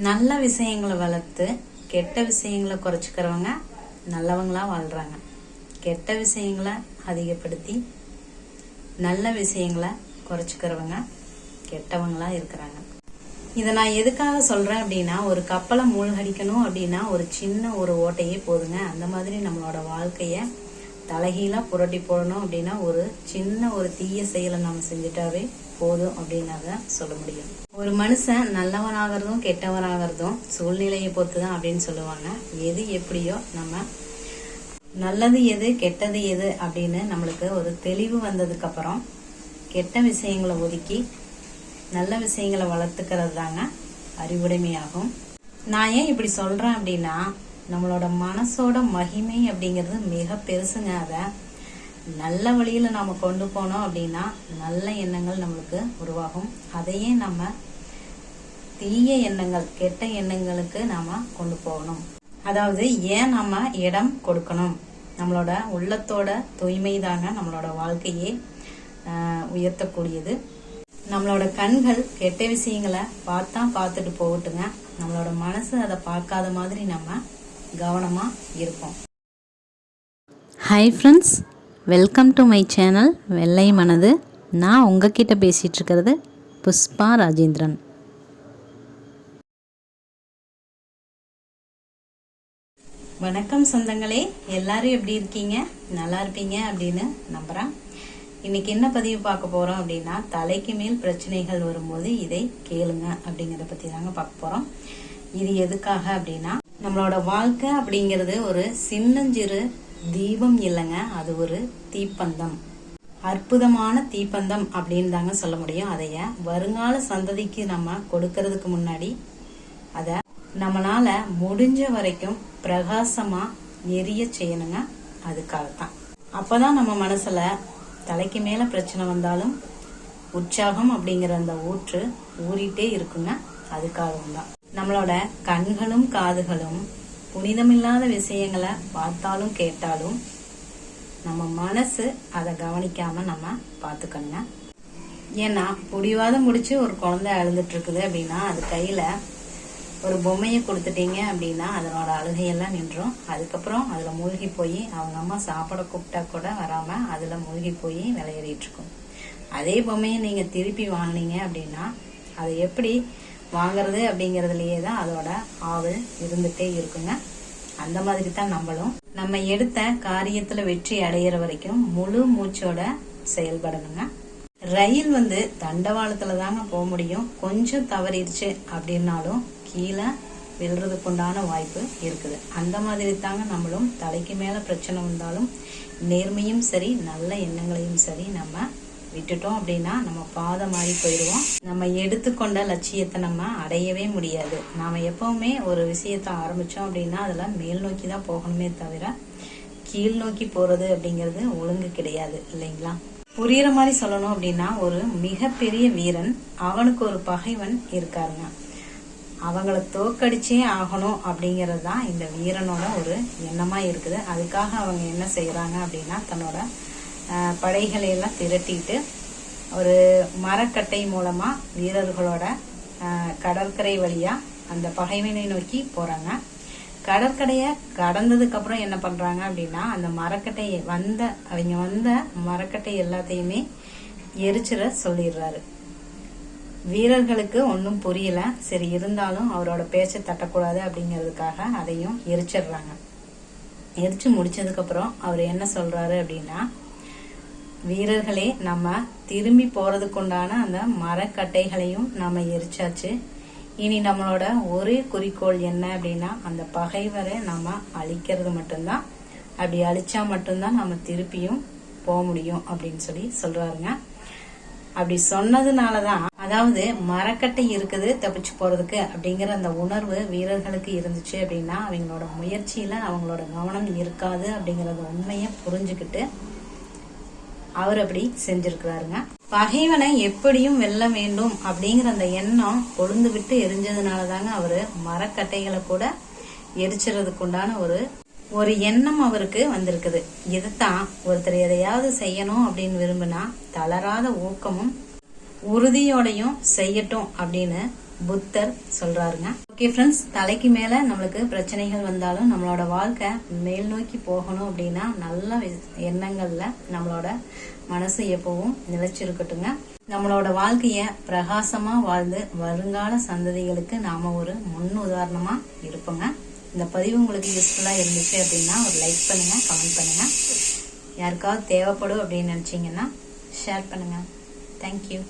நல்ல விஷயங்களை வளர்த்து கெட்ட விஷயங்களை குறைச்சிக்கிறவங்க நல்லவங்களா வாழ்றாங்க. கெட்ட விஷயங்களை அதிகப்படுத்தி நல்ல விஷயங்களை குறைச்சிக்கிறவங்க கெட்டவங்களா இருக்கிறாங்க. இதை நான் எதுக்காக சொல்றேன் அப்படின்னா, ஒரு கப்பலை மூழ்கடிக்கணும் அப்படின்னா ஒரு சின்ன ஒரு ஓட்டையே போதுங்க. அந்த மாதிரி நம்மளோட வாழ்க்கைய தலைகீழா புரட்டி போடணும் அப்படின்னா ஒரு சின்ன ஒரு தீய செயலை நம்ம செஞ்சுட்டாவே போதும் அப்படின்னு சொல்ல முடியும். ஒரு மனுஷன் நல்லவனாகிறதும் கெட்டவனாகிறதும் சூழ்நிலையை பொறுத்துதான் அப்படின்னு சொல்லுவாங்க. எது எப்படியோ நம்ம நல்லது எது கெட்டது எது அப்படின்னு நம்மளுக்கு ஒரு தெளிவு வந்ததுக்கு அப்புறம் கெட்ட விஷயங்களை ஒதுக்கி நல்ல விஷயங்களை வளர்த்துக்கிறது தாங்க அறிவுடைமையாகும். நான் ஏன் இப்படி சொல்றேன் அப்படின்னா, நம்மளோட மனசோட மகிமை அப்படிங்கிறது மிக பெருசுங்க. அதை நல்ல வழியில நாம கொண்டு போனோம் அப்படின்னா நல்ல எண்ணங்கள் நம்மளுக்கு உருவாகும். அதையே நம்ம தீய எண்ணங்கள் கெட்ட எண்ணங்களுக்கு நாம கொண்டு போகணும். அதாவது ஏன் நம்ம இடம் கொடுக்கணும்? நம்மளோட உள்ளத்தோட தூய்மை தாங்க நம்மளோட வாழ்க்கையே உயர்த்தக்கூடியது. நம்மளோட கண்கள் கெட்ட விஷயங்களை பார்த்துட்டு போகட்டுங்க. நம்மளோட மனசு அதை பார்க்காத மாதிரி நம்ம கவனமா இருப்போம். Hi friends, welcome to my channel வெள்ளை மனது. நான் உங்ககிட்ட பேசிட்டு இருக்கிறது புஷ்பா ராஜேந்திரன். வணக்கம் சொந்தங்களே, எல்லாரும் எப்படி இருக்கீங்க? நல்லா இருப்பீங்க அப்படின்னு நம்புறேன். இன்னைக்கு என்ன பதிவு பார்க்க போறோம் அப்படின்னா, தலைக்கு மேல் பிரச்சனைகள் வரும்போது இதை கேளுங்க அப்படிங்கறத பத்தி தாங்க பார்க்க போறோம். இது எதுக்காக அப்படின்னா, நம்மளோட வாழ்க்கை அப்படிங்கிறது ஒரு சின்னஞ்சிறு தீபம் இல்லைங்க, அது ஒரு தீப்பந்தம். அற்புதமான தீப்பந்தம் அப்படின்னு தாங்க சொல்ல முடியும். அதைய வருங்கால சந்ததிக்கு நம்ம கொடுக்கறதுக்கு முன்னாடி அத நம்மளால முடிஞ்ச வரைக்கும் பிரகாசமா எரிய செய்யணுங்க. அதுக்காகத்தான். அப்பதான் நம்ம மனசுல தலைக்கு மேல பிரச்சனை வந்தாலும் உற்சாகம் அப்படிங்கிற அந்த ஊற்று ஊறிட்டே இருக்குங்க. அதுக்காகவும் தான். நம்மளோட கண்களும் காதுகளும் புனிதமில்லாத விஷயங்களை பார்த்தாலும் கேட்டாலும் நம்ம மனசு அதை கவனிக்காம நம்ம பார்த்துக்கணுங்க. ஏன்னா புடிவாதம் முடிச்சு ஒரு குழந்தை அழுதுட்டு இருக்குது அப்படின்னா, அது கையில ஒரு பொம்மையை கொடுத்துட்டீங்க அப்படின்னா அதனோட அழுகையெல்லாம் நின்றும். அதுக்கப்புறம் அதுல மூழ்கி போய் அவங்க அம்மா சாப்பிட கூப்பிட்டா கூட வராம அதுல மூழ்கி போய் விளையாடிட்டு இருக்கும். அதே பொம்மையை நீங்க திருப்பி வாங்கினீங்க அப்படின்னா அதை எப்படி வாங்குறது அப்படிங்கறதுலயே தான் அதோட ஆவல் இருந்துட்டே இருக்குங்க. அந்த மாதிரி தான் நம்மளும் நம்ம எடுத்த காரியத்துல வெற்றி அடையிற வரைக்கும் முழு மூச்சோட செயல்படணுங்க. ரயில் தண்டவாளத்துல தாங்க போக முடியும். கொஞ்சம் தவறிடுச்சு அப்படின்னாலும் கீழே விழுறதுக்குண்டான வாய்ப்பு இருக்குது. அந்த மாதிரி தாங்க நம்மளும் தலைக்கு மேல பிரச்சனை வந்தாலும் நேர்மையும் சரி நல்ல எண்ணங்களையும் சரி நம்ம விட்டுட்டோம் அப்படின்னா நம்ம பாதை மாறி போயிடுவோம். நம்ம எடுத்துக்கொண்ட லட்சியத்தை நம்ம அடையவே முடியாது. நாம எப்பவுமே ஒரு விஷயத்த ஆரம்பிச்சோம் அப்படின்னா அதுல மேல் நோக்கி தான் போகணுமே தவிர கீழ் நோக்கி போறது அப்படிங்கிறது ஒழுங்கு கிடையாது இல்லைங்களா? புரியுற மாதிரி சொல்லணும் அப்படின்னா, ஒரு மிகப்பெரிய வீரன், அவனுக்கு ஒரு பகைவன் இருக்காருங்க. அவங்கள தோக்கடிச்சே ஆகணும் அப்படிங்கிறது தான் இந்த வீரனோட ஒரு எண்ணமா இருக்குது. அதுக்காக அவங்க என்ன செய்யறாங்க அப்படின்னா, தன்னோட படைகளை எல்லாம் திரட்டிட்டு ஒரு மரக்கட்டை மூலமா வீரர்களோட கடற்கரை வழியா அந்த பகைவனை நோக்கி போறாங்க. கடற்கரைய கடந்ததுக்கு அப்புறம் என்ன பண்றாங்க அப்படின்னா, அந்த மரக்கட்டையை அவங்க வந்த மரக்கட்டை எல்லாத்தையுமே எரிச்சிட சொல்லிடுறாரு. வீரர்களுக்கு ஒன்னும் புரியல. சரி, இருந்தாலும் அவரோட பேச்சை தட்டக்கூடாது அப்படிங்கிறதுக்காக அதையும் எரிச்சிடுறாங்க. எரிச்சு முடிச்சதுக்கு அப்புறம் அவர் என்ன சொல்றாரு அப்படின்னா, வீரர்களே, நம்ம திரும்பி போறதுக்குண்டான அந்த மரக்கட்டைகளையும் நாம எரிச்சாச்சு. இனி நம்மளோட ஒரே குறிக்கோள் என்ன அப்படின்னா, அந்த பகைவரை நம்ம அழிக்கிறது மட்டும்தான். அப்படி அழிச்சா மட்டும்தான் நம்ம திருப்பியும் போக முடியும் அப்படின்னு சொல்லி சொல்றாருங்க. அப்படி சொன்னதுனாலதான், அதாவது மரக்கட்டை இருக்குது தப்பிச்சு போறதுக்கு அப்படிங்கிற அந்த உணர்வு வீரர்களுக்கு இருந்துச்சு அப்படின்னா அவங்களோட முயற்சியில அவங்களோட கவனம் இருக்காது அப்படிங்கறத உண்மையை புரிஞ்சுக்கிட்டு அவர் அப்படி செஞ்சிருக்கிறாருங்க. பகைவனை எப்படியும் வெல்ல வேண்டும் அப்படிங்கிற அந்த எண்ணம் கொழுந்து விட்டு எரிஞ்சதுனாலதாங்க அவரு மரக்கட்டைகளை கூட எரிச்சுறதுக்கு உண்டான ஒரு எண்ணம் அவருக்கு வந்திருக்குது. இதுதான் ஒருத்தர் எதையாவது செய்யணும் அப்படின்னு விரும்பினா தளராத ஊக்கமும் உறுதியோடையும் செய்யட்டும் அப்படின்னு புத்தர் சொல்றாருங்க. ஓகே ஃப்ரெண்ட்ஸ், தலைக்கு மேலே நம்மளுக்கு பிரச்சனைகள் வந்தாலும் நம்மளோட வாழ்க்கை மேல் நோக்கி போகணும் அப்படின்னா நல்ல எண்ணங்களில் நம்மளோட மனசு எப்பவும் நிலைச்சிருக்கட்டுங்க. நம்மளோட வாழ்க்கைய பிரகாசமா வாழ்ந்து வருங்கால சந்ததிகளுக்கு நாம ஒரு முன் உதாரணமா இருப்போங்க. இந்த பதிவு உங்களுக்கு யூஸ்ஃபுல்லா இருந்துச்சு அப்படின்னா ஒரு லைக் பண்ணுங்க, கமெண்ட் பண்ணுங்க. யாருக்காவது தேவைப்படும் அப்படின்னு நினைச்சீங்கன்னா ஷேர் பண்ணுங்க. தேங்க்யூ.